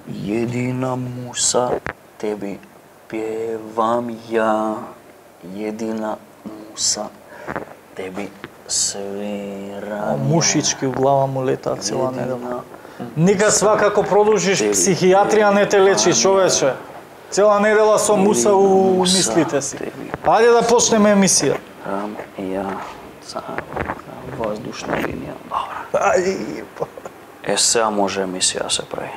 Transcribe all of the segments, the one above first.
Jedina musa tebi pjevam ja, jedina musa tebi свирам. Мушички у глава му летаат цела недела. Никад свакако продолжиш психијатрија не те лечи, човече. Цела недела со муса у мислите си. Ајде да почнеме емисија. Ја за воздушна линија. Добра. Ај. Сега може емисија да се прави.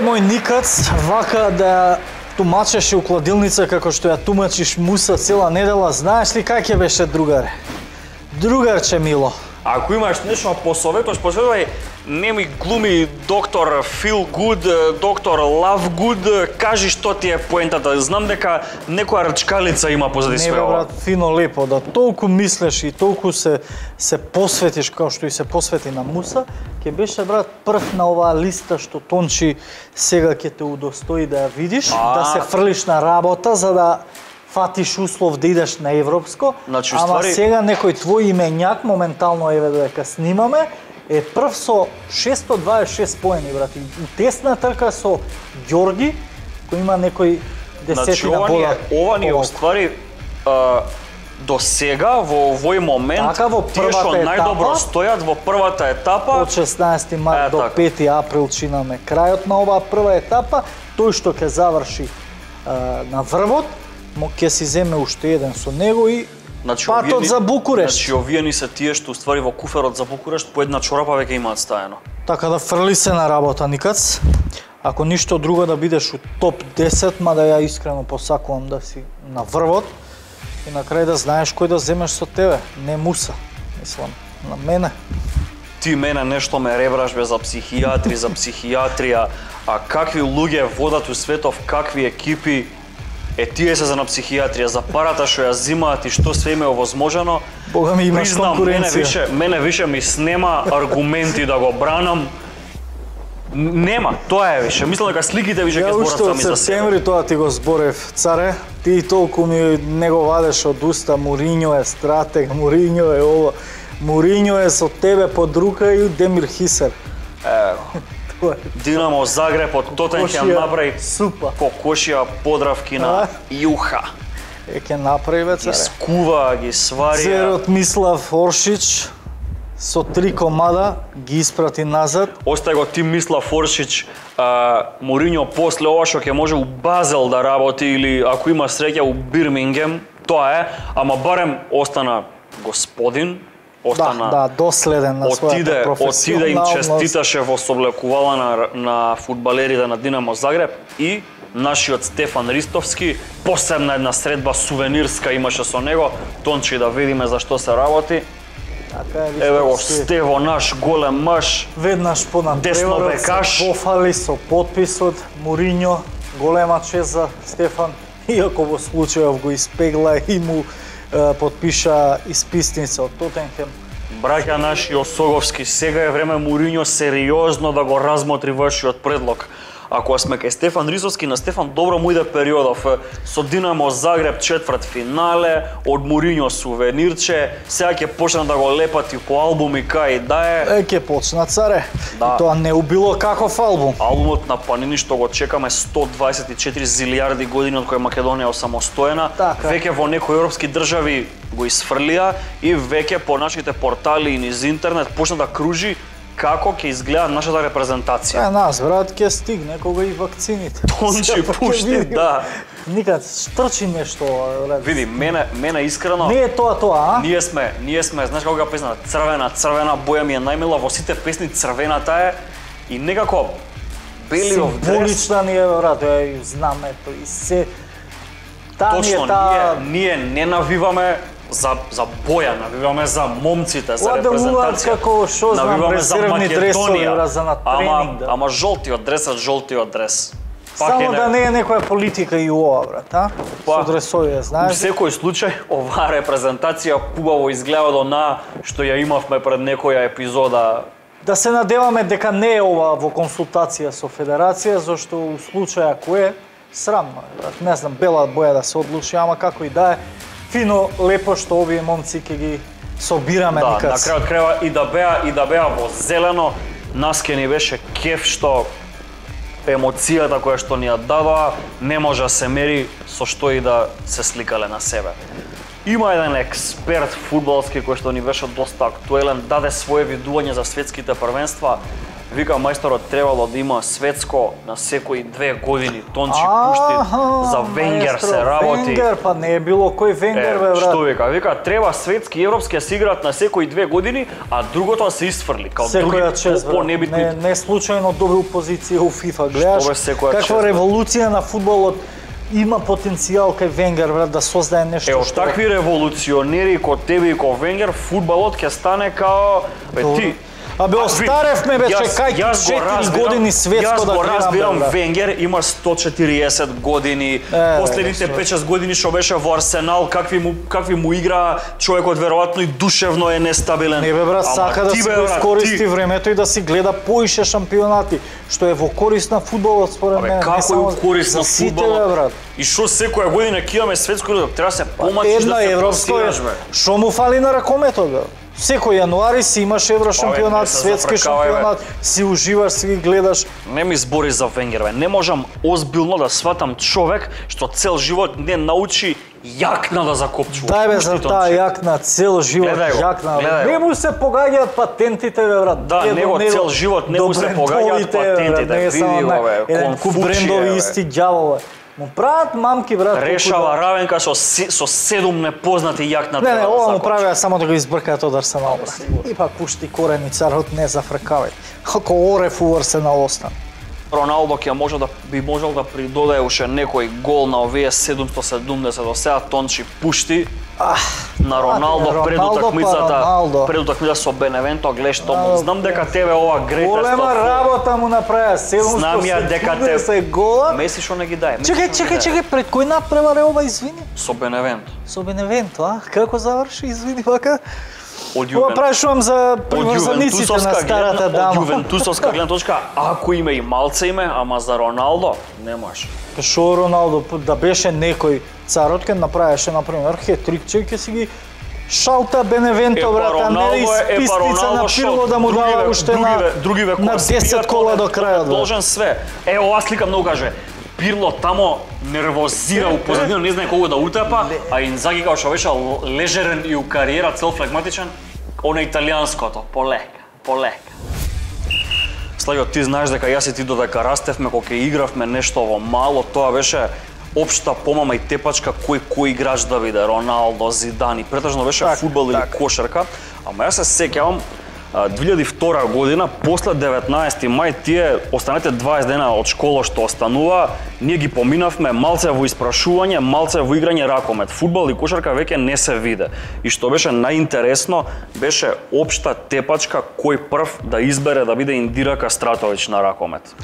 Мој Никац, вака да тумачеше у кладилница како што ја тумачиш муса цела недела, знаеш ли как ја беше другаре? Другарче мило. Ако имаш нешто посоветуваш, посоветувај, не ми глуми доктор Feel Good, доктор Love Good, кажи што ти е поентата. Знам дека некоја рчкалица има позади све ова. Не, брат, фино лепо, да толку мислеш и толку се посветиш како што и се посвети на муса, ќе беше, брат, прв на оваа листа што Тончи сега ќе те удостои да ја видиш, да се фрлиш на работа за да фатиш услов да идеш на европско, значи, ама сега некој твој имењак, моментално еве додека снимаме, е прв со 626 поени, брат. У тесна трка со Ѓорги, кој има некој десетина бода. Ова ни оствари до сега, во овој момент, тие што најдобро стојат во првата етапа. Од 16 март до 5 април чинаме крајот на оваа прва етапа. Тој што ќе заврши на врвот, ќе си земе уште еден со него и патот за Букурешт. Значи, овие ни се тие што уствари во куферот за Букурешт по една чорапа веќе имаат стаено. Така да фрли се на работа, Никац. Ако ништо друго да бидеш у топ 10, мада ја искрено посакувам да си на врвот и на крај да знаеш кој да земеш со тебе, не муса. Мислам, на мене. Ти мене нешто ме ребраш бе за психијатри, за психијатрија, а какви луѓе водат у светов, какви екипи, тие се за на психијатрија, за парата што ја зимаат и што све им е овозможено. Бога ми имаш конкуренција. Мене више ми снема аргументи да го бранам. Нема, тоа е више. Мислам дека сликите више ќе зборат сами за себе. Ја уште од септември тоа ти го зборев, царе. Ти толку ми не го вадеш од уста, Муринјо е стратег, Муринјо е ова. Муринјо е со тебе под рука и Демир Хисер. Динамо Загреб од Тотенхем направи кокошија подравки на Јуха. Ќе направи бе, царе. Ги скува, ги сварија. Зерот Мислав Оршич со 3 комада ги испрати назад. Остај го ти Мислав Оршич, Моринјо после ова што ќе може у Базел да работи или ако има среќа у Бирмингем, тоа е, ама барем остана господин. Да, доследен на својата професионалност. Отиде им честиташе во соблекувала на фудбалерите на Динамо Загреб и нашиот Стефан Ристовски, посебна една средба сувенирска имаше со него, Тончи да видиме за што се работи. Еве го Стево, наш голем маж, веднаш понадпреварот се пофали со подписот Моринјо, голема чест за Стефан, иако во случајов го испегла и му подпиша исписница од Тотенхем. Браќа наши Осоговски, сега е време Моринјо сериозно да го размотри вашиот предлог. Ако сме кај Стефан Рисовски, на Стефан добро му иде периодов. Со Динамо Загреб четврт финале, од Моринјо сувенирче, сега ќе почна да го лепати по албуми кај да е. Ќе почна, царе. И тоа не убило каков албум. Албумот на Панини што го чекаме 124 зилијарди години од кој Македонија е самостојна, веќе во некои европски држави го isfрлија и веќе по нашите портали и низ интернет почна да кружи како ќе изгледа нашата репрезентација. Нас, брат, ќе стигне кога и вакцините. Тончи пушти, да. Никад штрчи нешто. Види, мене искрено. Не е тоа, а? Ние сме, знаеш како ga песна, црвена боја ми е најмила, во сите песни црвената е и некако белиов дрес. Символична ни е, брат, знамето и се. Точно, ние не навиваме за боја, навиваме за момците, за репрезентација. Како шо знам, резервни дресови за на тренинг. Ама жолтиот дрес. Само да не е некоја политика и ова, брат, а? Со дресовија, знаеш? У секој случај, оваа репрезентација пубаво изгледа до што ја имавме пред некоја епизода. Да се надеваме дека не е ова во консултација со Федерација, зашто у случај ако е, Срамно е, брат. Не знам, бела боја да се одлучи, ама како и да е. Фино, лепо што овие момци ќе ги собираме Да, никад. на крајот крајва и да беа во зелено, нас ке ни беше кеф што емоцијата која што ни ја дадоа не може да се мери со што и да се сликале на себе. Има еден експерт фудбалски кој што ни беше доста актуелен, даде свое видување за светските првенства. Вика мајсторот требало да има светско на секои 2 години. Тончи пушти за Венгер се работи. Венгер, па не е било кој Венгер бе брат. Што вика? Вика треба светски и европски да се играат на секои 2 години, а другото да се isfrли. Као други по-небитни. Не случајно добру позиција у FIFA, гледаш каква чест, револуција на фудбалот има потенцијал кај Венгер брат да создае нешто од такви револуционери ко тебе и ко Венгер, фудбалот ќе стане као ти. Абе, остаревме бе, чекај 4 години светско да гледам. Јас го разбирам, бе, Венгер има 140 години, последните 5-6 години што беше во Арсенал, какви му игра, човекот веројатно и душевно е нестабилен. Не бе брат, сака да се искористи времето и да си гледа поише шампионати, што е во корист на фудбалот според мене. Како е во корист на фудбалот? И што секоја година ќе имаме светско, треба се помачиш да се пласираш бе. Што му фали на ракометот бе? Секој јануари си имаш еврошампионат, светски шампионат, си уживаш, си ги гледаш. Не ми збори за Венгер, бе. Не можам озбилно да сватам човек што цел живот не научи јакна да закопчува. Дај бе за таа јакна, цел живот јакна. Не му се погаѓаат патентите бе брат. Да, него цел живот не му се погаѓаат патентите. Види го бе, еден куп брендови исти ѓавол бе. Му прават мамки брат. Решава Равенка со 7 непознати јакна. Не, ова му правеа само да го избркаат од Арсенал брат. Ипак пушти корени царот не зафркавај. Ако Ореф у Арсенал остане. Роналдо би можел да придодае уште некој гол на овие 770 до сега тончи пушти. На Роналдо пред утакмицата со Беневенто, гледа што му знам дека тебе ова грета голема работа му направи 770 гола. Меси што не ги дај. Чекај, пред кој направи ова извини? Со Беневенто. Со Беневенто, а? Како заврши извини вака? Од Ова прашувам за приврзаниците на старата дама. Од Јувентусовска гледна точка, ако име и малце име, ама за Роналдо не може. Шо Роналдо да беше некој царот ке направеше на пример хет-трикче ќе си ги шалта Беневенто брат, а не испистица на Пирло да му дава уште на 10 кола до крајот. Должен све. Ова слика многу каже. Пирло тамо нервозира у позадина, не знае кого да утепа, а Инзаги као што беше лежерен и у кариера, цел флегматичен, она италијанското, полека. Слајо, ти знаеш дека јас и ти додека растевме, кога ќе игравме нешто во мало, тоа беше општа помама и тепачка кој играч да биде, Роналдо, Зидани, претежно беше фудбал или кошарка, ама јас се сеќавам 2002 година, после 19 мај, тие останете 20 дена од школа што останува, ние ги поминавме малце во испрашување, малце во играње ракомет. Фудбал и кошарка веќе не се виде. И што беше најинтересно, беше општа тепачка кој прв да избере да биде Индира Кастратовиќ на ракомет.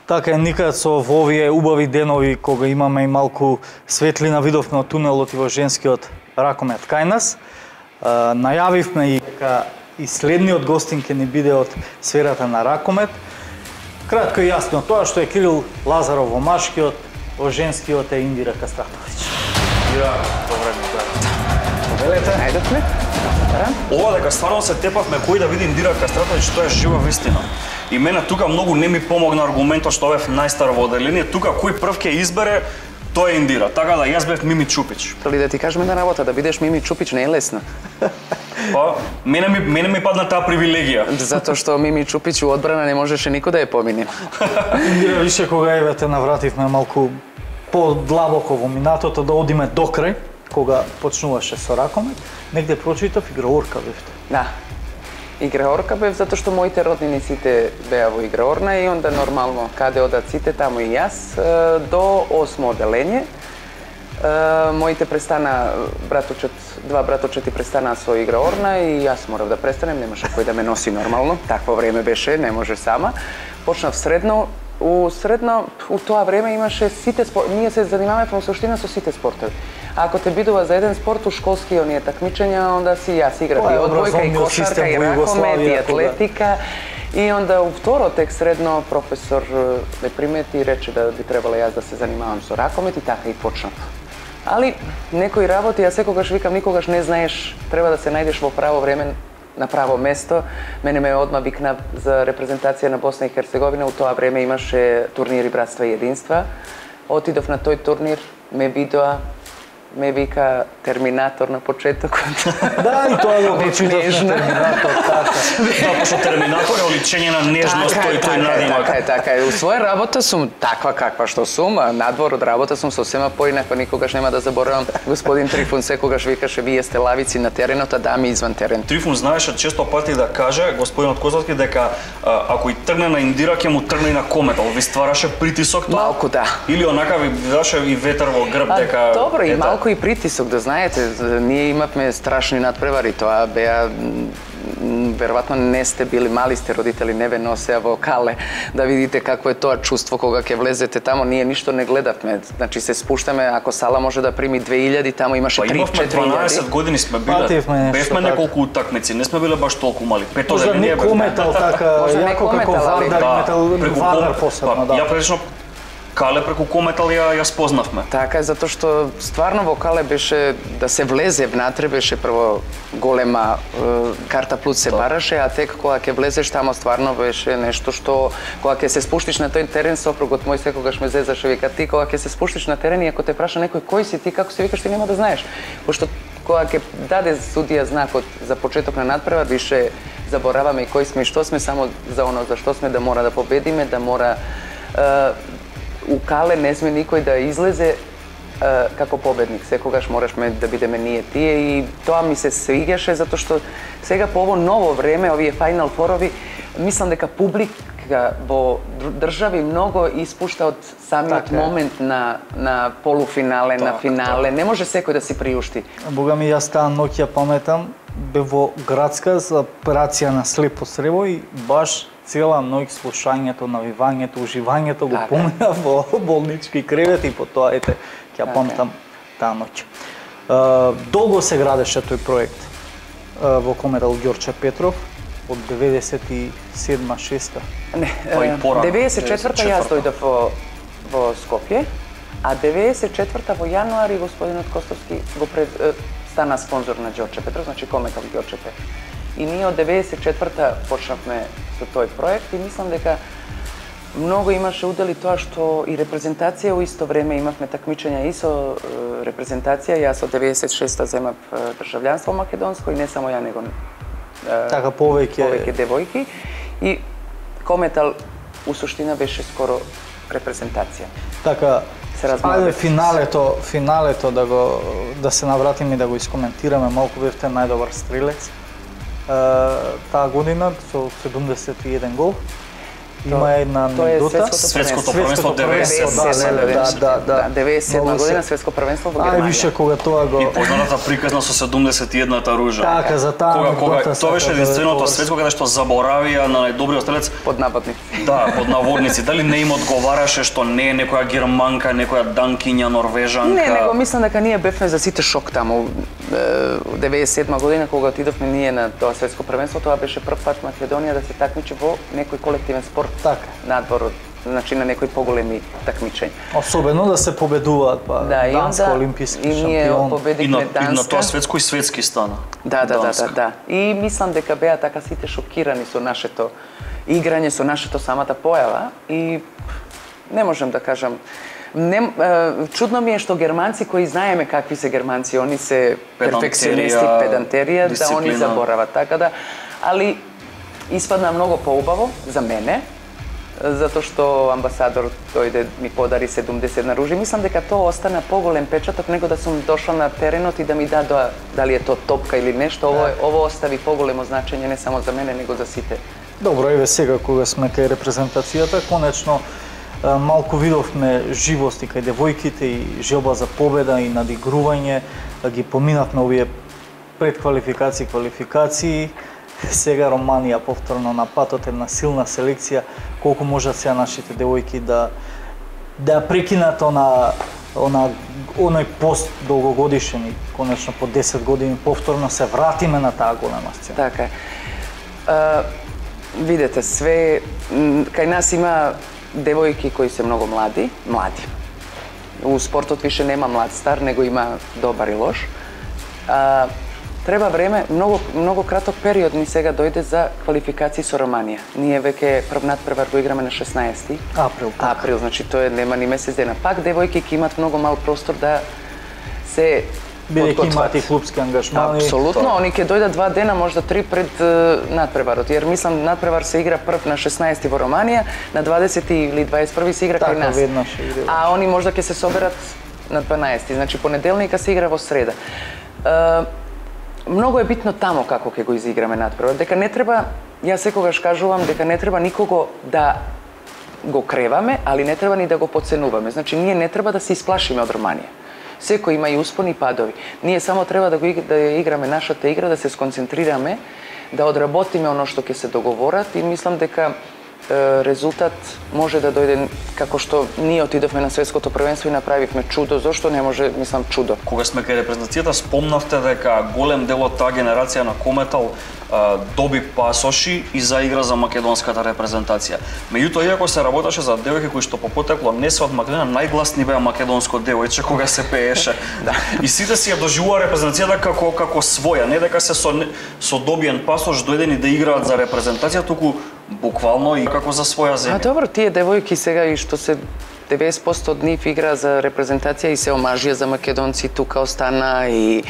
Така е, никад со во овие убави денови, кога имаме и малку светлина, видовме од тунелот и во женскиот ракомет кај нас, најавивме и дека и следниот гостин ќе ни биде од сферата на ракомет. Кратко и јасно, тоа што е Кирил Лазаров во машкиот, во женскиот е Индира Кастратовиќ. Индира, добре ми гледате. Велете, најдовме? Ова дека стварно се тепавме кој да види Индира Кастратовиќ, тоа е жива вистина. И мене тука многу не ми помогна аргументот што бев најстар во оделение, тука кој прв ќе избере, тоа е Индира. Така да јас бев Мими Чупич. Дали да ти кажеме на работа, да бидеш Мими Чупич не е лесно. Па, мене ми падна таа привилегија. Затоа што Мими Чупич у одбрана не можеше никој да ја помине. Индира, више кога еве навративме малку подлабоко во минатото да одиме до крај, кога почнуваше со ракомет, негде прочитав играорка бевте. Да. Играорка бев затоа што моите роднини сите беа во играорна и онда нормално каде одат сите таму и јас до 8 оделение. Моите престана два братовчети престанаа со играорна и јас морав да престанем, немаше кој да ме носи нормално. Такво време беше, не може сама. Почнав средно, у тоа време имаше сите ние се занимаваме во суштина со сите спортови. Ако те бидува за еден спорт у школски оние такмичења, онда си јас играв и одбојка, и кошарка, и ракомет, и атлетика. И онда у второ тек средно професор ме примети и рече да би требало јас да се занимавам со ракомет и така и почнав. Али некои работи, ја секогаш викам, никогаш не знаеш, треба да се најдеш во право време, на право место. Мене ме одма викна за репрезентација на Босна и Херцеговина, у тоа време имаше турнири Братства и Единства. Отидов на тој турнир, ме видоа, ме вика Терминатор на почетокот. Да, и тоа го прочитав на Терминатор, така. Да, пошто Терминатор е оличење на нежност, тој надимак. Така е. У своја работа сум таква каква што сум, а надвор од работа сум сосема поинаква. Никогаш нема да заборавам, господин Трифун секогаш викаше, вие сте лавици на теренот, а дами изван терен. Трифун знаеше често пати да каже, господинот Козовски, дека ако и тргне на Индира, ќе му тргне и на Кометал. Ви ствараше притисок тоа? Малку да. Или онака ви даше и ветер во грб дека... Добро, и малку и притисок, да знаете, ние имавме страшни надпревари, тоа беа веројатно не сте били, мали сте родители, не ве носеа во Кале, да видите какво е тоа чувство кога ќе влезете тамо, ние ништо не гледавме. Значи се спуштаме, ако сала може да прими 2000, тамо имаше 3-4 имавме 12 години сме биле, бевме неколку утакмици, не сме биле баш толку мали. Можда не Кометал така, јако како Вардар, Вардар посебно, да. Ја прилично Кале преку Кометал ја спознавме. Така е, затоа што стварно во Кале беше да се влезе внатре, беше прво голема карта плюс се бараше, а тек кога ќе влезеш тамо стварно беше нешто што кога ќе се спуштиш на тој терен, сопругот мој секогаш ме зезаше, вика ти кога ќе се спуштиш на терен и ако те праша некој кој си ти, како се викаш, ти нема да знаеш. Пошто кога ќе даде судија знакот за почеток на надпревар, више забораваме и кој сме и што сме, само за оно за што сме, да мора да победиме, да мора у Кале не сме никој да излезе како победник. Секогаш морашме да бидеме ние тие и тоа ми се свигаше затоа што сега по ово ново време, овие Final Four-ови, мислам дека публика во држави многу испушта од самиот момент на полуфинале, на финале. Не може секој да си приушти. Бога ми, јас таа ноќ ја паметам, бе во градска за операција на слепо срево и баш цела ноќ слушањето, навивањето, уживањето го помина во болнички кревет и потоа ете ќе памтам таа ноќ. Долго се градеше тој проект во Кометал Ѓорче Петров од 97-6. Не, 94-та јас дојдов во Скопје, а 94-та во јануари господинот Костовски го стана спонзор на Ѓорче Петров, значи Кометал Ѓорче Петров. И ние од 94-та почнавме со тој проект и мислам дека многу имаше удели тоа што и репрезентација у исто време имавме такмичења и со репрезентација. Јас од 96-та земав државјанство македонско и не само ја, него така повеќе девојки. И Кометал у суштина беше скоро репрезентација. Така, ајде финалето да се навратиме и да го искоментираме малку. Бевте најдобар стрелец таа година со 71 гол. Има една анекдота. Светското првенство 97 година светско првенство во Германија. Више кога тоа го и позната приказна со 71-та ружа. Така, за таа анекдота. Тоа беше единственото светско каде што заборавија на најдобриот стрелец под наводници. Да, под наводници. Дали не им одговараше што не е некоја германка, некоја данкиња, норвежанка? Не, него мислам дека ние бевме за сите шок таму. 97 година кога отидовме ние на тоа светско првенство, тоа беше прв пат Македонија да се такмичи во некој колективен спорт. Така. Надвор од, значи на некои поголеми такмичења. Особено да се победуваат, па Данска олимписки шампион. И ние победивме Данска. И на тоа светско и светски стана. Да. И мислам дека беа така сите шокирани со нашето играње, со нашето самата појава и не можам да кажам. Чудно ми е што германци кои знаеме какви се германци, они се перфекционисти, педантерија, да они заборават така да, али испадна многу поубаво за мене, затоа што амбасадор дојде ми подари 70 наружи. Мислам дека тоа остана поголем печаток него да сум дошла на теренот и да ми дадоа дали е тоа топка или нешто. Ово остави поголемо значење не само за мене, него за сите. Добро, еве сега кога сме кај репрезентацијата, конечно малку видовме живост и кај девојките и желба за победа и надигрување, ги поминавме овие предквалификации, квалификации. Сега Романија повторно на патот, една силна селекција. Колку можат сега нашите девојки да прекинат оној пост долгогодишен и конечно по 10 години повторно се вратиме на таа голема сцена. Така е. Видете, све кај нас има девојки кои се многу млади. У спортот више нема млад стар, него има добар и лош. Треба време, многу краток период ни сега дојде за квалификации со Романија. Ние веќе прв надпревар го играме на 16 април, значи тоа нема ни месец дена. Пак девојки ќе имат многу мал простор да се бидејќи имаат и клубски ангажмани. Апсолутно, они ќе дојдат 2 дена, можда 3 пред надпреварот, jer мислам надпревар се игра прв на 16 во Романија, на 20 или 21 се игра кај нас. А они можда ќе се соберат на 12, значи понеделника се игра во среда. Многу е битно тамо како ќе го изиграме надпревар, дека не треба, јас секогаш кажувам дека не треба никого да го креваме, али не треба ни да го подценуваме. Значи ние не треба да се исплашиме од Романија. Секој има и успони и падови. Ние само треба да играме нашата игра, да се сконцентрираме, да одработиме оно што ќе се договорат и мислам дека резултат може да дојде како што ние отидовме на светското првенство и направивме чудо. Зошто не може, мислам, чудо? Кога сме кај репрезентацијата, спомнавте дека голем дел од таа генерација на Кометал доби пасоши и заигра за македонската репрезентација. Меѓутоа, иако се работеше за девојки кои што по потекло не се од Македонија, најгласни беа македонско девојче кога се пееше. И сите си ја доживува репрезентацијата како своја, не дека се со добиен пасош дојдени да играат за репрезентација, туку буквално и како за своја земја. Добро, тие девојки сега и што се 90% од нив игра за репрезентација и се омажија за македонци, тука остана и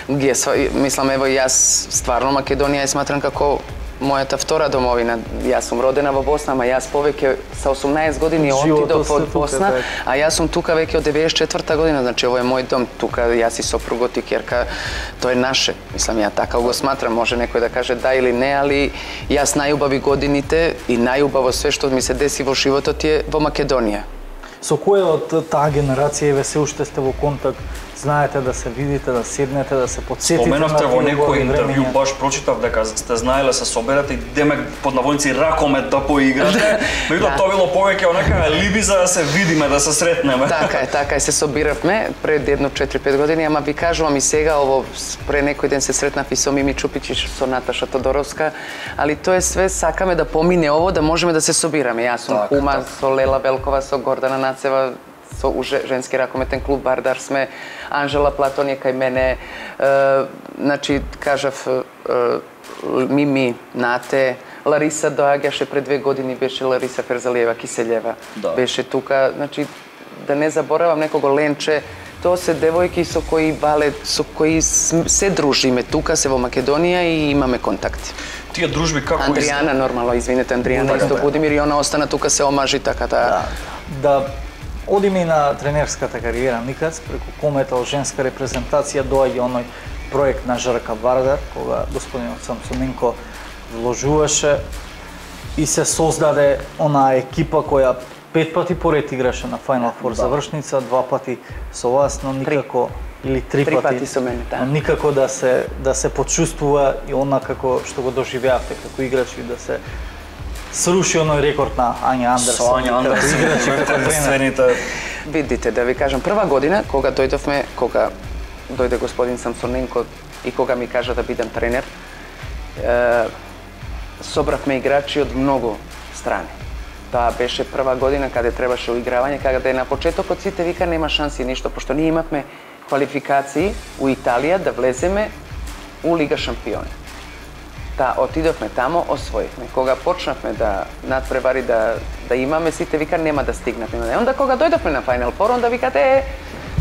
мислам, ево јас стварно Македонија ја сметрам како мојата втора домовина. Јас сум родена во Босна, ама јас повеќе со 18 години отидов од Босна, а јас сум тука веќе од 94 година, значи ово е мој дом, тука јас и сопругот и ќерка, тоа е наше. Мислам, ја така го сметрам, може некој да каже да или не, али јас најубави годините и најубаво све што ми се деси во животот е во Македонија. Со која од таа генерација ве се уште сте во контакт? Знаете да се видите, да седнете, да се подсетите на споменавте во некој интервју, баш прочитав дека сте знаеле се соберете и демек под наводници ракомет да поиграте. Меѓутоа тоа било повеќе онака либи за да се видиме, да се сретнеме. Така е, се собиравме пред едно 4-5 години, ама ви кажувам и сега, ово пре некој ден се сретнав и со Мими Чупичич, со Наташа Тодоровска, али тоа е све, сакаме да помине ово, да можеме да се собираме. Јас сум кума со Лела Велкова, со Гордана Нацева, со женски ракометен клуб Бардар сме, Анжела Платон е кај мене, значи кажав Мими, Нате, Лариса доаѓаше пред 2 години, беше Лариса Ферзалиева Киселјева, беше тука, значи да не заборавам некого Ленче, тоа се девојки со кои со кои се дружиме тука, се во Македонија и имаме контакти. Тие дружби како Андријана нормално, извинете, Андријана исто Будимир и она остана тука, се омажи така да одиме и на тренерската кариера Микац, преку Кометал женска репрезентација доаѓа оној проект на Жарка Вардар, кога господинот Самсоненко вложуваше и се создаде онаа екипа која 5 пати поред играше на Final Four завршница, 2 пати со вас, но никако или 3 пати со мене, но никако да се почувствува и она како што го доживеавте како играч и да се сруши оној рекорд на Ања Андерсон. Со Ања Андерсон, видите, да ви кажам, прва година кога дојде господин Самсоненко и кога ми кажа да бидам тренер, собравме играчи од многу страни. Тоа беше прва година каде требаше уигравање, каде на почетокот сите вика нема шанси ништо, пошто ние имавме квалификации у Италија да влеземе у Лига шампиони. Отидовме тамо, освоивме. Кога почнавме да надпревари да имаме, сите вика нема да стигнеме. Онда кога дојдовме на Final Four, онда викате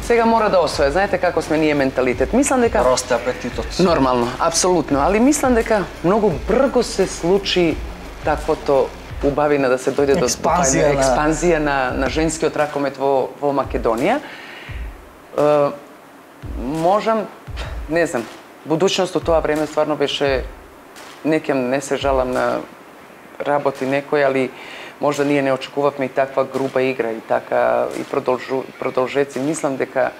сега мора да освоја. Знаете како сме ние менталитет. Мислам дека расте апетитот. Нормално, апсолутно, али мислам дека многу брзо се случи таквото убавина да се дојде до експанзија на женскиот ракомет во Македонија. Можам, не знам, будучност од тоа време стварно беше, не се жалам на работи некој, али можда ние не очекувавме и таква груба игра и така и продолжеци. Мислам дека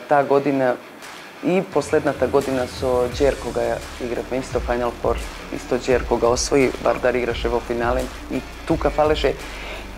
таа година и последната година со Джер кога игравме исто Final Four, исто Джер кога освои, Вардар играше во финален и тука фалеше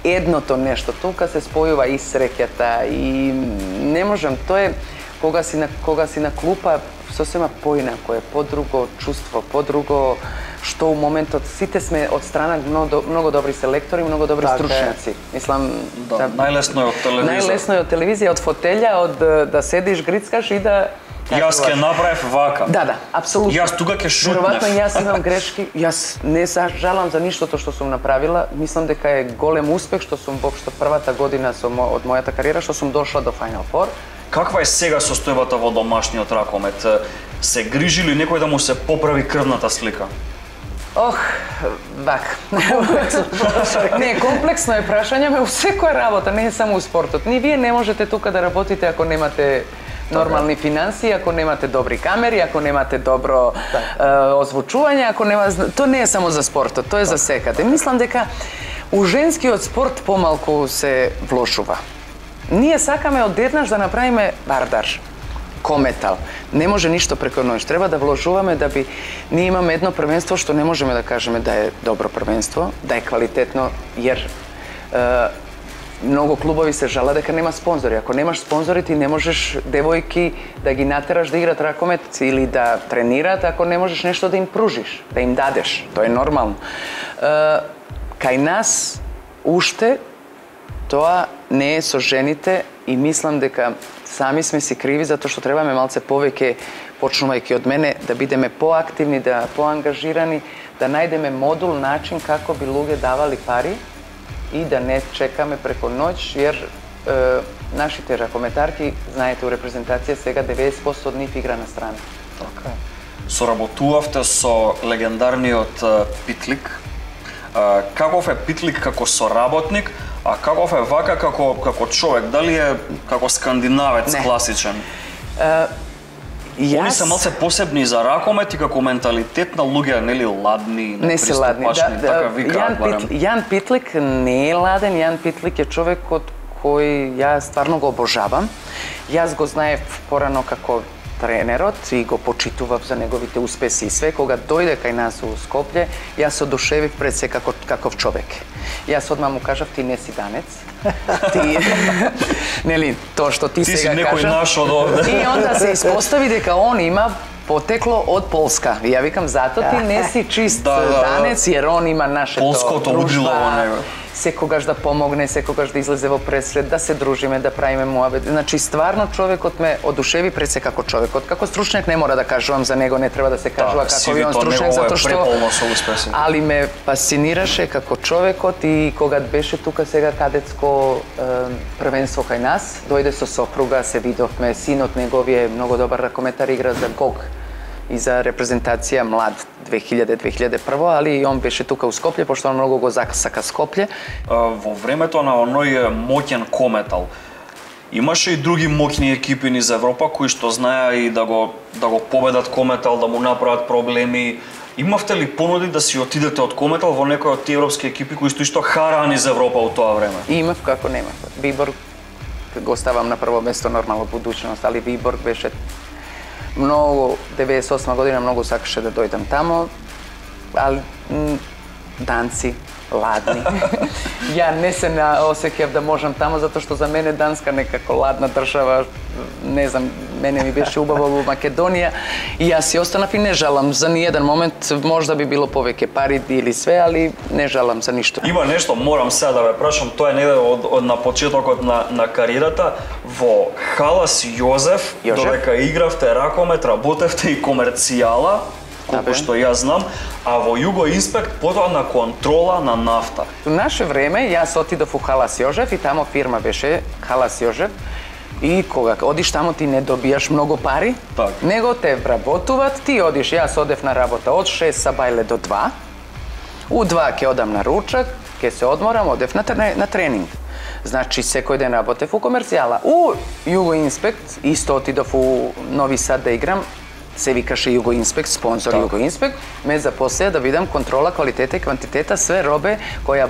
едното нешто. Тука се спојува и среќата и не можам, тоа е кога си на клупа сосема поинако е, подруго чувство, подруго што у моментот сите сме од страна многу добри селектори, многу добри стручњаци. Мислам најлесно е од телевизија. Најлесно е од телевизија, од фотелја, од да седиш, грицкаш и да Јас ќе направев вака. Да, апсолутно. Јас тука ќе шутнев. Веројатно јас имам грешки. Јас не жалам за ништото што сум направила. Мислам дека е голем успех што сум воопшто првата година од мојата кариера што сум дошла до Final Four. Каква е сега состојбата во домашниот ракомет? Се грижи ли некој да му се поправи крвната слика? Ох, вака. Не, комплексно е прашање, ме у секоја работа, не е само у спортот. Ни вие не можете тука да работите ако немате нормални финансии, ако немате добри камери, ако немате добро озвучување, ако нема... Тоа не е само за спортот, тоа е за секаде. Мислам дека у женскиот спорт помалку се влошува. Ние сакаме одеднаш да направиме бардар, кометал. Не може ништо преку ноќ. Треба да вложуваме да би... Ние имаме едно првенство што не можеме да кажеме да е добро првенство, да е квалитетно, jer многу клубови се жала дека нема спонзори. Ако немаш спонзори, ти не можеш девојки да ги натераш да играат ракомет или да тренираат, ако не можеш нешто да им пружиш, да им дадеш. Тоа е нормално. Кај нас уште тоа не е со жените и мислам дека сами сме си криви затоа што требаме малце повеќе, почнувајќи од мене, да бидеме поактивни, да поангажирани, да најдеме модул, начин како би луѓе давали пари и да не чекаме преку ноќ, jer нашите ракометарки, знаете, у репрезентација сега 90% од нив игра на страна. Така. Соработувавте со легендарниот Питлик. Каков е Питлик како соработник, а каков е вака како човек? Дали е како скандинавец класичен? Они се малце посебни за ракомет и како менталитет на луѓе, нели ладни, не се ладни, така викаат барем. Јан Питлик не е ладен, Јан Питлик е човекот кој ја стварно го обожавам. Јас го знаев порано како тренерот и го почитував за неговите успеси и све. Кога дојде кај нас у Скопје, јас се одушевив пред се каков човек. Јас одма му кажав, ти не си данец. Ти нели тоа што ти сега кажа. Ти си некој наш од овде. И онда се испостави дека он има потекло од Полска. И ја викам, зато ти не си чист данец, jer он има нашето полското удрило во него. Секогаш да помогне, секогаш да излезе во пресред, да се дружиме, да правиме муабет. Значи, стварно човекот ме одушеви пред се како човекот. Како стручњак не мора да кажувам за него, не треба да се кажува како он стручњак, затоа што... Али ме фасцинираше како човекот и кога беше тука сега кадетско првенство кај нас, дојде со сопруга, се видовме, синот неговиот е многу добар ракометар, игра за ГОГ и за репрезентација млад 2000-2001, али и он беше тука у Скопје, пошто он многу го засака Скопје. Во времето на оној моќен кометал, имаше и други моќни екипи низ Европа кои што знаеа и да го победат кометал, да му направат проблеми. Имавте ли понуди да си отидете од кометал во некој од тие европски екипи кои што хараа низ Европа у тоа време? Имав, како немав. Виборг го ставам на прво место, нормално будуćност, али Виборг беше многу, 98 година многу сакаше да дојдам тамо, али данци, ладни. Ја не се осеќав да можам тамо, затоа што за мене Данска некако ладна држава, не знам, мене ми беше убаво во Македонија и јас си останав и не жалам за ниеден момент, можда би било повеќе пари или све, али не жалам за ништо. Има нешто, морам сега да ве прашам, тоа е негде на почетокот на кариерата, во Халас Јозеф, додека игравте ракомет, работевте и комерцијала, колку што јас знам, а во Југо Инспект потоа на контрола на нафта. У наше време јас отидов у Халас Јожев и тамо фирма беше Халас Јожев. И кога одиш тамо ти не добијаш многу пари, него те вработуваат, ти одиш, јас одев на работа од 6 сабајле до 2, у 2 ќе одам на ручак, ќе се одморам, одев на тренинг. Значи, секој ден работев у комерцијала. У Југо Инспект, исто отидов у Нови Сад да играм, се викаше Югоинспект, спонзор Югоинспект, ме запослеа да видам контрола квалитета и квантитета све робе која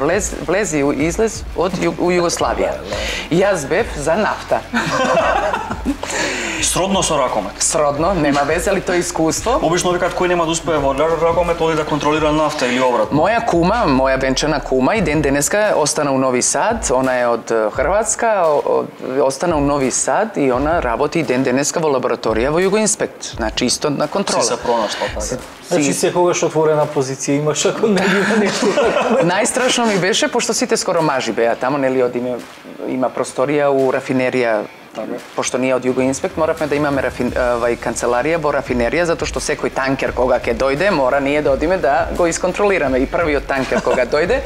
влезе и излез од Југославија. И јас бев за нафта. Сродно со ракомет. Сродно, нема везе, али тоа е искуство. Обично викаат кој нема да успее во ракомет, оди да контролира нафта или обратно. Моја кума, моја венчана кума и ден денеска остана у Нови Сад, она е од Хрватска, остана у Нови Сад и она работи ден денеска во лабораторија во Югоинспект. Значи исто на контрола. Си се пронашла така. Значи секогаш отворена позиција имаш ако не има нешто. Најстрашно ми беше пошто сите скоро мажи беа таму, нели има просторија у рафинерија. Пошто ние од Югоинспект моравме да имаме канцеларија во рафинерија, затоа што секој танкер кога ќе дојде, мора ние да одиме да го исконтролираме. И првиот танкер кога дојде,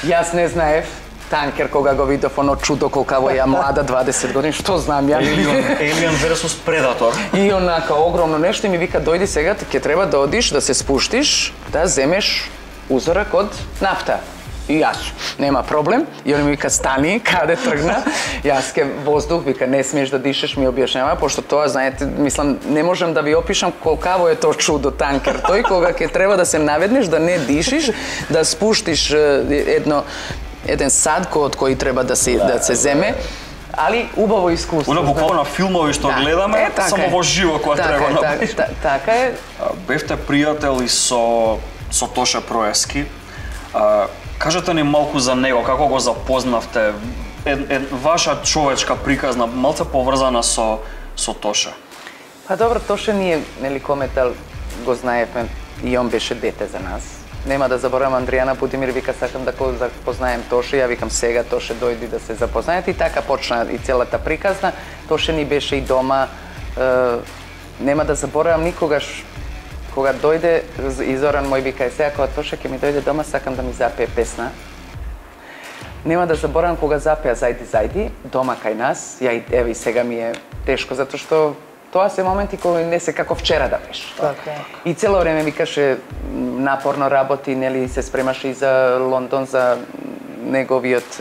јас не знаев танкер кога го видов оно чудо колкаво ја млада 20 години, што знам ја. Alien versus Predator. И онака огромно нешто и ми вика дојди сега, ќе треба да одиш, да се спуштиш, да земеш узорак од нафта. И јас, нема проблем. И он ми вика стани, каде тргна. Јас ке воздух, вика не смееш да дишеш, ми објашнава, пошто тоа, знаете, мислам, не можам да ви опишам колкаво е тоа чудо танкер тој, кога ќе треба да се наведнеш, да не дишиш, да спуштиш еден сад од кој треба да се земе. Али убаво искуство. Она буквално на филмови што гледаме, само во живо кога треба направиш. Така е. Бевте пријатели со Тоше Проески. Кажете ни малку за него, како го запознавте, ваша човечка приказна, малце поврзана со Тоше. Па добро, Тоше ние, нели Кометал, го знаевме и он беше дете за нас. Нема да заборавам, Андријана Будимир вика сакам да го запознаем Тоше, ја викам сега Тоше дојди да се запознаете и така почна и целата приказна. Тоше ни беше и дома, нема да заборавам никогаш кога дојде и Зоран мој вика сега кога Тоше ќе ми дојде дома сакам да ми запее песна. Нема да заборавам кога запеа Зајди дома кај нас. Ја и сега ми е тешко затоа што тоа се моменти кои не се како вчера да беше. Така. И цело време викаше напорно работи, нели се спремаше и за Лондон за неговиот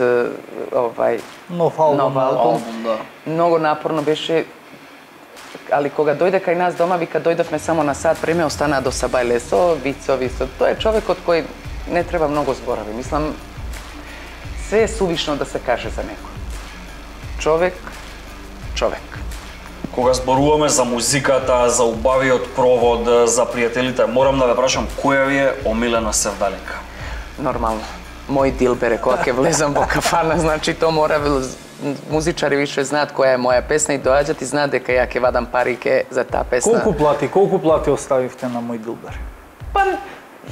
нов албум. Да. Многу напорно беше. Али кога дојде кај нас дома, вика дојдовме само на сат време, останаа до Сабајле со вицови, тоа е човекот кој не треба многу зборови. Мислам, све е сувишно да се каже за некој. Човек. Кога зборуваме за музиката, за убавиот провод, за пријателите, морам да ве прашам која ви е омилена севдалинка? Нормално. Мој Дилбере, кога ќе влезам во кафана, значи то мора музичари више знаат која е моја песна и доаѓаат и знаат дека ја ќе вадам парике за таа песна. Колку плати оставивте на Мој Дилбер? Па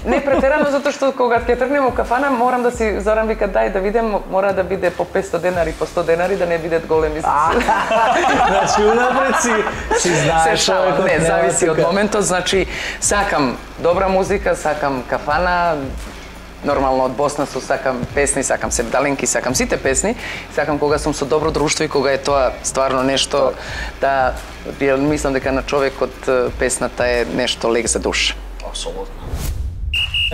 не претерано затоа што кога ќе тргнем во кафана морам да си Зоран вика дај да видам, мора да биде по 500 денари, по 100 денари да не бидат големи. Значи унапред си знаеш што не зависи од моментот, значи сакам добра музика, сакам кафана. Нормално од Босна сакам песни, сакам севдалинки, сакам сите песни, сакам кога сум со добро друштво и кога е тоа стварно нешто да мислам дека на човекот песната е нешто лек за душа. Апсолутно.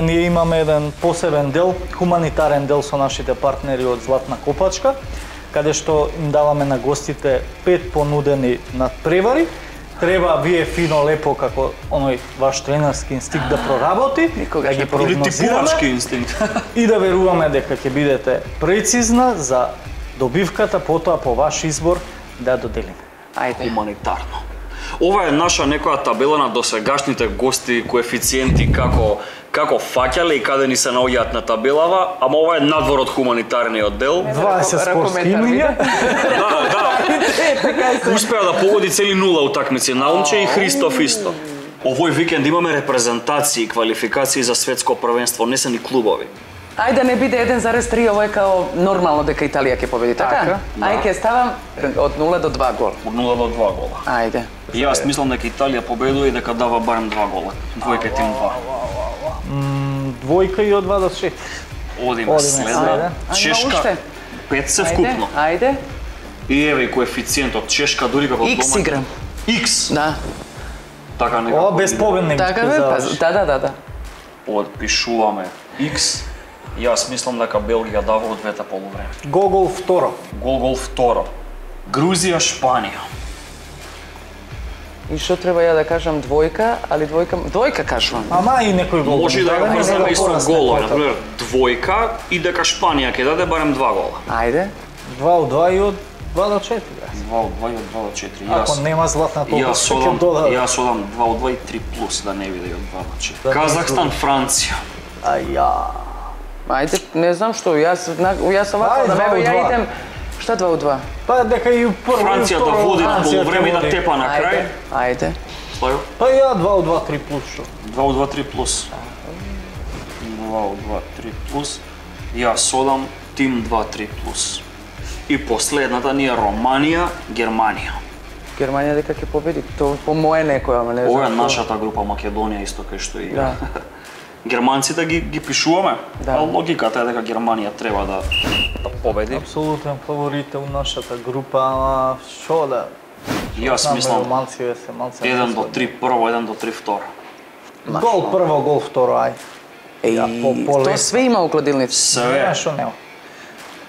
Ние имаме еден посебен дел, хуманитарен дел со нашите партнери од Златна Копачка, каде што им даваме на гостите 5 понудени надпревари. Треба вие фино лепо како оној ваш тренерски инстинкт да проработи, да ги прогнозираме инстинкт. И да веруваме дека ќе бидете прецизна за добивката, потоа по ваш избор да доделиме. Ајде. Хуманитарно. Ова е наша некоја табела на досегашните гости, коефициенти како фаќале и каде ни се наоѓаат на табелава, ама ова е надвор од хуманитарниот дел. 20 спортски имиња. Успеа да погоди цели 0 утакмици, Наумче и Христоф исто. Овој викенд имаме репрезентации и квалификации за светско првенство, не се ни клубови. Ајде не биде 1,3, ово е као нормално дека Италија ќе победи, така? Ај ќе ставам од 0 до 2 гола. Од 0 до 2 гола. Ајде. И јас мислам дека Италија победува и дека дава барем 2 гола. Двојка тим 2. Двојка и од 2 до 6. Одиме следна. Чешка 5 се вкупно. Ајде. И еве и коефициентот Чешка дури како дома. X играм. X. Да. Така некако. О, без победник. Така бе, да. Одпишуваме X. Јас мислам дека Белгија дава од двете полувреме. Гол второ. Гол второ. Грузија, Шпанија. И што треба ја да кажам двојка, али двојка кажувам. Ама и некој гол. Може и да даде, ја врзаме некој исто порасне голо, потоа. например, двојка и дека Шпанија ќе даде барем 2 гола. Ајде. 2 од 2 и од 2 до 4. 2 од 2 и од 2 до 4. Ако нема златна толку Јас одам 2 од 2 и 3 плюс, да не биде и од 2 до 4. Казахстан, Франција. Аја. Ајде, не знам што, јас овако да беа, ја идем. Шта 2 од 2? Па дека и прво Франција да води на полувреме и да тепа на крај. Ајде. Слајо? Па ја 2 од 2 3 плюс што. 2 од 2 3 плюс. 2 од 2 3 плюс. Јас одам тим 2-3 плюс. И последната ни е Романија, Германија. Германија дека ќе победи, тоа по моје некој, ама не знам. Ова е нашата група Македонија исто кај што игра. Да. Германците ги пишуваме, Да. а логиката е дека Германија треба да победи. Апсолутен фаворит у нашата група, ама што да. Јас мислам Романците се малце. 1 до 3 прво, 1 до 3 второ. Гол прво, гол второ, ај. Тоа све има у кладилница. Све. Што нема.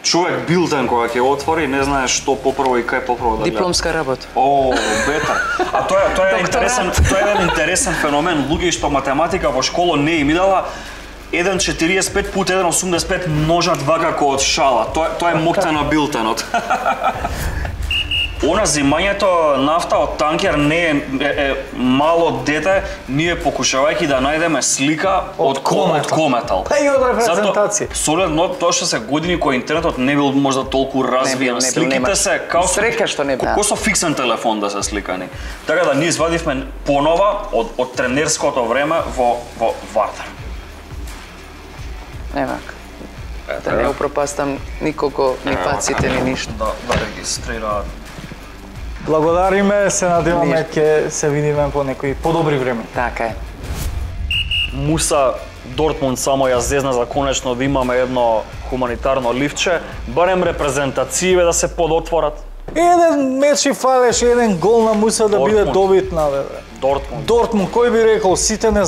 Човек билтен кога ќе отвори, не знае што попрво и кај попрво да гледа. Дипломска работа. О, бетар. А тоа е интересен, тоа е еден интересен феномен. Луѓе што математика во школа не им идала 1,45 пут 1,85 множат вака како од шала. Тоа е мокта на билтенот. Она зимањето нафта од танкер не е мало дете, ние покушавајќи да најдеме слика од кометал. Па и од репрезентација. Со оглед на тоа што се години кој интернетот не бил можда толку развиен, сликите се као Среќа што не бил. Како со фиксен телефон да се сликани. Така да ние извадивме понова од тренерското време во Вардар. Евак. Да не упропастам никого, ни паците, ни ништо. Да регистрираат. Благодариме, се надеваме ќе се видиме по некои подобри време. Така е. Муса Дортмунд само ја зезна за конечно да имаме едно хуманитарно ливче, барем репрезентације да се подотворат. Еден меч и фалеше, еден гол на Муса да биде добитна, бе. Дортмунд, кој би рекол, сите не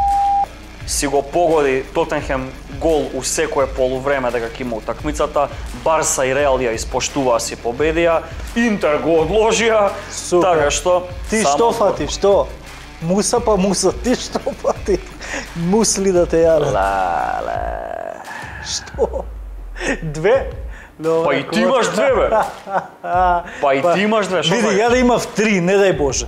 си го погоди Тотенхем гол у секое полувреме дека ќе има утакмицата, Барса и Реал ја испоштуваа си победија, Интер го одложија, така што ти што фати, што? Муса па Муса, ти што фати? Мусли да те јаде. Што? 2? Па и ти имаш 2, бе. Па и ти имаш 2, што? Види, ја да имав 3, не дај Боже.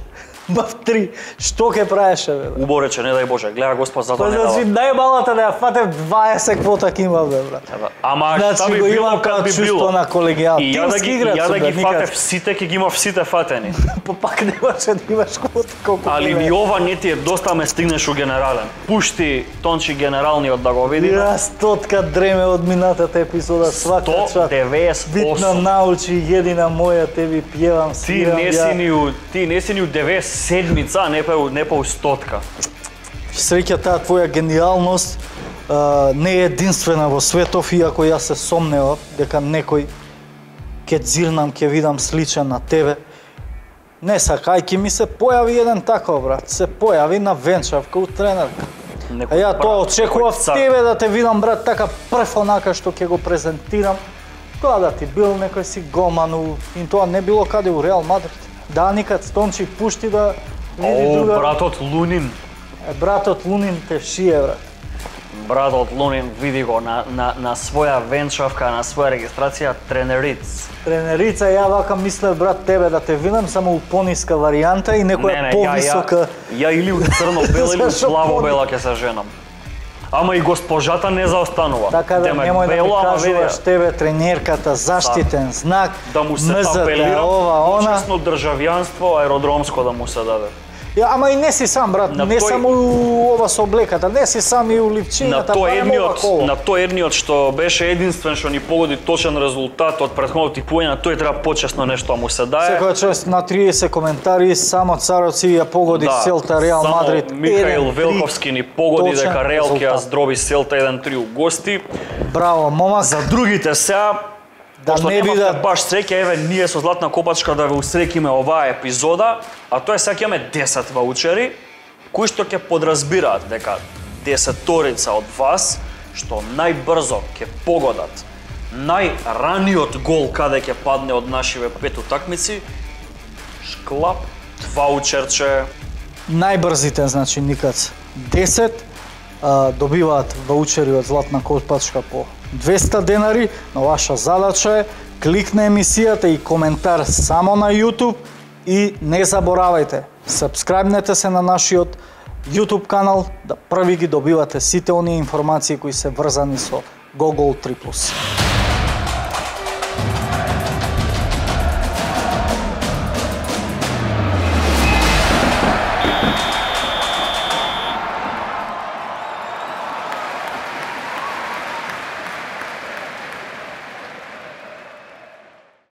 Имав 3. Што ќе правеше, бе? Убо рече, не дај Боже, гледа Господ зато не Па дава. значи најмалата да ја фатев 20 квотак имав, бе, брат. Ама што би било кад би било? На колегијал. И ја да ги фатев сите, ќе ги имав сите фатени. Па пак немаше да имаш квота колку. Али ни ова не ти е доста ме стигнеш у генерален. Пушти Тончи генералниот да го видиме. Јас тотка дреме од минатата епизода свака чат. 198. Битна научи, едина моја, теби пјевам, свирам. Ти не си ни у 97-ца, не па у 100-ка. Среќа таа твоја гениалност не е единствена во светов, иако јас се сомневав дека некој ќе зирнам, ќе видам сличен на тебе. Не сакајќи ми се појави еден таков, брат. Се појави на венчавка у тренерка. А ја тоа очекував тебе да те видам, брат, така прв онака што ќе го презентирам. Тоа да ти бил некој си голман и тоа не било каде у Реал Мадрид. Да, никад Стончик пушти да види друга. Братот Лунин. Братот Лунин те шие, брат. Братот Лунин види го на своја венчавка, на своја регистрација тренериц. Тренерица, ја вака мислев, брат, тебе да те видам само у пониска варијанта и некоја повисока. Ја или у црно-бела или у плаво-бела ќе се женам. Ама и госпожата не заостанува. Така да немој да ми кажуваш тебе тренерката, заштитен знак, да му се апелира, почесно државјанство, аеродромско да му се даде. Ама и не си сам, брат, не само ова со облеката, не си сам и у ливчината, на тој едниот што беше единствен што ни погоди точен резултат од претходното типување, на тој треба почесно нешто му се дае. Секоја чест на 30 коментари, само царот си ја погоди Селта, Реал Мадрид. Само Михаил Велковски ни погоди дека Реал ќе ја здроби Селта 1-3 у гости. Браво, момак. За другите сега, да не биде баш среќа, еве ние со Златна Копачка да ве усрекиме оваа епизода, а тоа е сега имаме 10 ваучери кои што ќе подразбираат дека 10-торица од вас што најбрзо ќе погодат најраниот гол каде ќе падне од нашиве 5 утакмици, шклап ваучерче најбрзите, значи Никац 10, добиваат ваучери од Златна копачка по 200 денари, но ваша задача е клик на емисијата и коментар само на YouTube и не заборавајте, сабскрајбнете се на нашиот YouTube канал да први ги добивате сите оние информации кои се врзани со Gogol 3+.